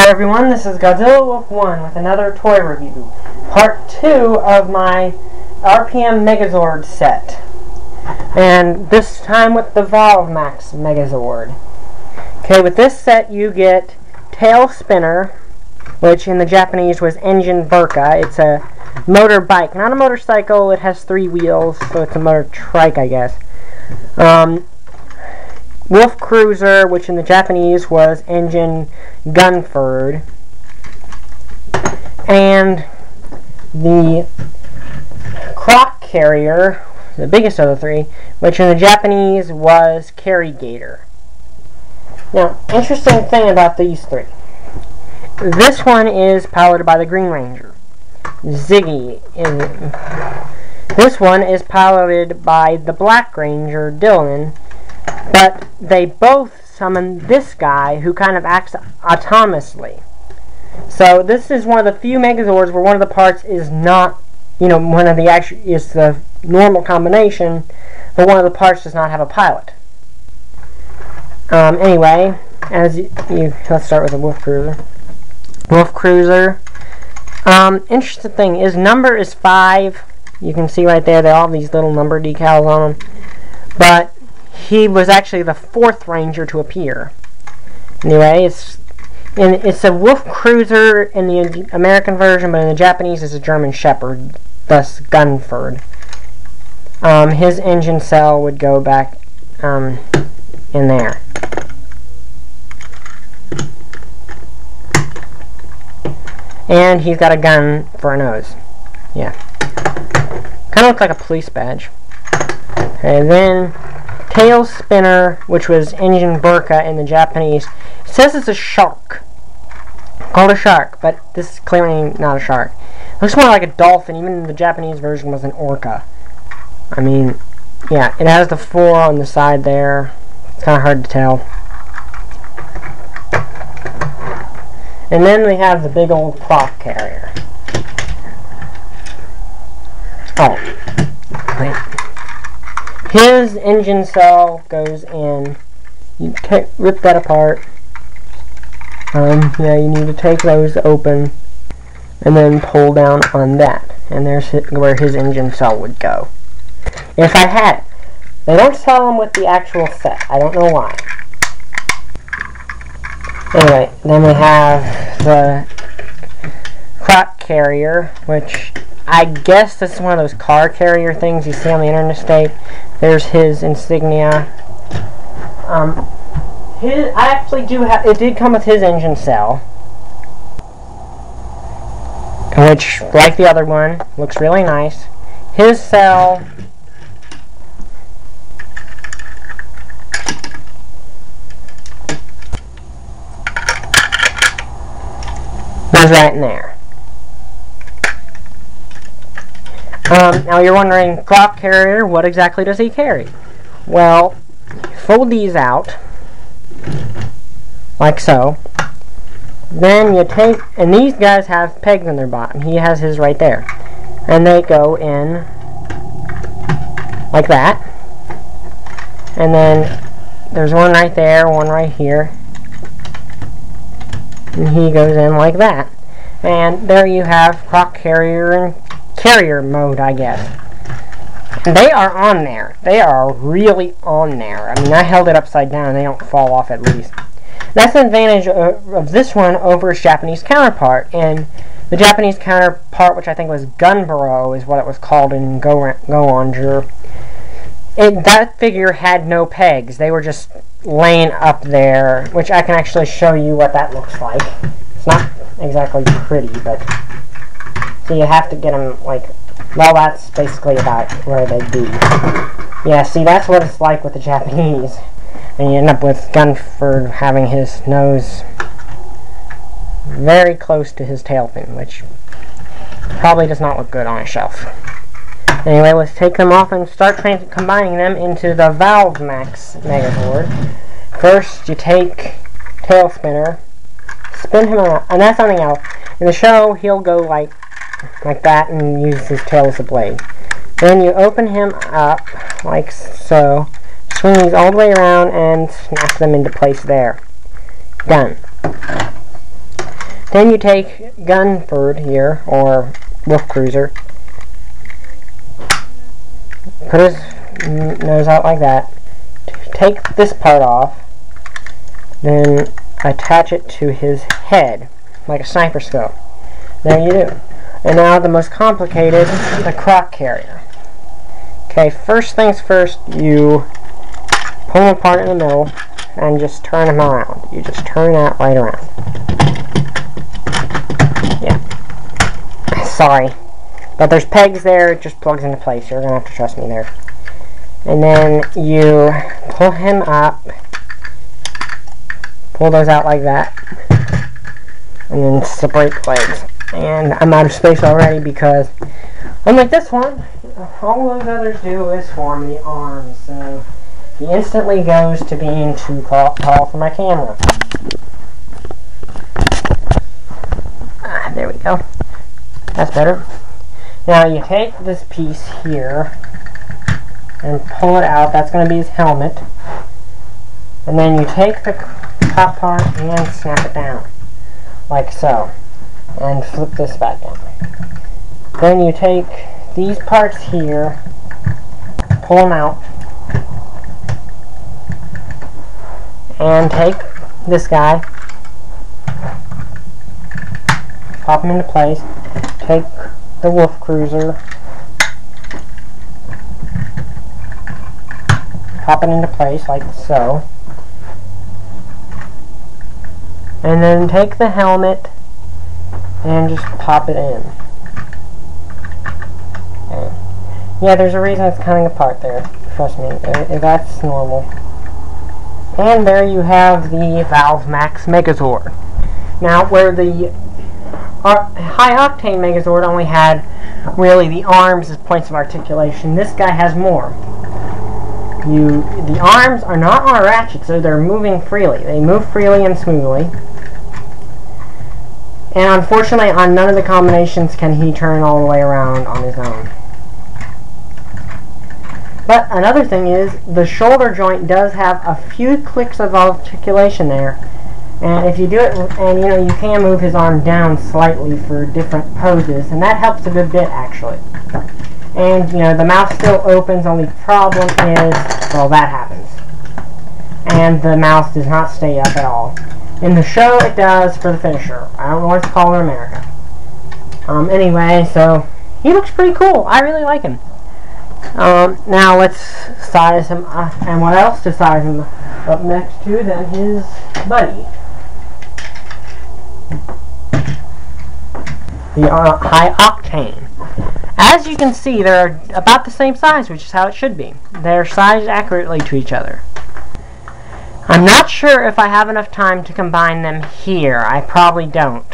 Hello everyone, this is Godzilla Wolf 1 with another toy review. Part 2 of my RPM Megazord set. And this time with the ValveMax Megazord. Okay, with this set you get tail spinner, which in the Japanese was engine burka. It's a motorbike, not a motorcycle. It has 3 wheels, so it's a motor trike, I guess. Wolf Cruiser, which in the Japanese was engine Gunford, and the Croc Carrier, the biggest of the 3, which in the Japanese was Carrigator. Now, interesting thing about these 3. This one is powered by the Green Ranger, Ziggy. This one is powered by the Black Ranger, Dylan. But they both summon this guy who kind of acts autonomously. So this is one of the few Megazords where one of the parts is not, one of the is the normal combination, but one of the parts does not have a pilot. Anyway, let's start with the Wolf Cruiser. Wolf Cruiser. Interesting thing is number is 5. You can see right there, they all have these little number decals on them. But he was actually the 4th Ranger to appear. Anyway, it's a Wolf Cruiser in the American version, but in the Japanese it's a German Shepherd, thus Gunford. His engine cell would go back in there. And he's got a gun for a nose. Yeah. Kind of looks like a police badge. And then tail spinner, which was engine burka in the Japanese. It says it's a shark. Called a shark, but this is clearly not a shark. It looks more like a dolphin. Even the Japanese version was an orca. I mean, yeah, it has the 4 on the side there. It's kind of hard to tell. And then we have the big old Croc Carrier. Oh, wait. His engine cell goes in. You rip that apart. Yeah, you need to take those open and then pull down on that. And there's where his engine cell would go. If I had it. They don't sell them with the actual set. I don't know why. Anyway, then we have the Croc Carrier, which I guess this is one of those car carrier things you see on the interstate. There's his insignia. I actually do have. It did come with his engine cell, which, like the other one, looks really nice. His cell goes right in there. Now you're wondering, Croc Carrier, what exactly does he carry? Well, fold these out, like so. Then you take, and these guys have pegs in their bottom. He has his right there. And they go in like that. And then there's one right there, one right here. And he goes in like that. And there you have Croc Carrier and carrier mode, I guess. And they are on there. They are really on there. I mean, I held it upside down and they don't fall off at least. That's the advantage of this one over its Japanese counterpart. And the Japanese counterpart, which I think was Gunboro, is what it was called in Go-Onger. That figure had no pegs. They were just laying up there, which I can actually show you what that looks like. It's not exactly pretty, but so you have to get them, like, well, that's basically about where they'd be. Yeah, see, that's what it's like with the Japanese. And you end up with Gunford having his nose very close to his tail fin, which probably does not look good on a shelf. Anyway, let's take them off and start combining them into the ValveMax Megazord. First, you take tail spinner, spin him around, and that's something else. In the show, he'll go like that and use his tail as a blade. Then you open him up like so, swing these all the way around and snap them into place there. Done. Then you take Gunford here, or Wolf Cruiser, put his nose out like that, take this part off, then attach it to his head, like a sniper scope. There you do. And now the most complicated, the croc carrier. Okay, first things first, you pull them apart in the middle and just turn them around. You just turn that right around. Yeah. Sorry. But there's pegs there, it just plugs into place. You're going to have to trust me there. And then you pull him up, pull those out like that, and then separate the legs. And I'm out of space already because, unlike this one, all those others do is form the arms. So he instantly goes to being too tall for my camera. There we go. That's better. Now you take this piece here and pull it out. That's going to be his helmet. And then you take the top part and snap it down, like so. And flip this back down. Then you take these parts here, pull them out, and take this guy, pop him into place, take the Wolf Cruiser, pop it into place like so, and then take the helmet and just pop it in. Okay. Yeah, there's a reason it's coming apart there. Trust me, that's normal. And there you have the ValveMax Megazord. Now, where the high-octane Megazord only had really the arms as points of articulation, this guy has more. The arms are not on a ratchet, so they're moving freely. They move freely and smoothly. And unfortunately, on none of the combinations can he turn all the way around on his own. But another thing is, the shoulder joint does have a few clicks of articulation there. And if you do it, and you can move his arm down slightly for different poses, and that helps a good bit, actually. And, the mouth still opens, only problem is, well, that happens. And the mouth does not stay up at all. In the show, it does for the finisher. I don't know what it's called in America. Anyway, so he looks pretty cool. I really like him. Now let's size him up. And what else to size him up next to than his buddy? The high octane. As you can see, they're about the same size, which is how it should be. They're sized accurately to each other. I'm not sure if I have enough time to combine them here. I probably don't.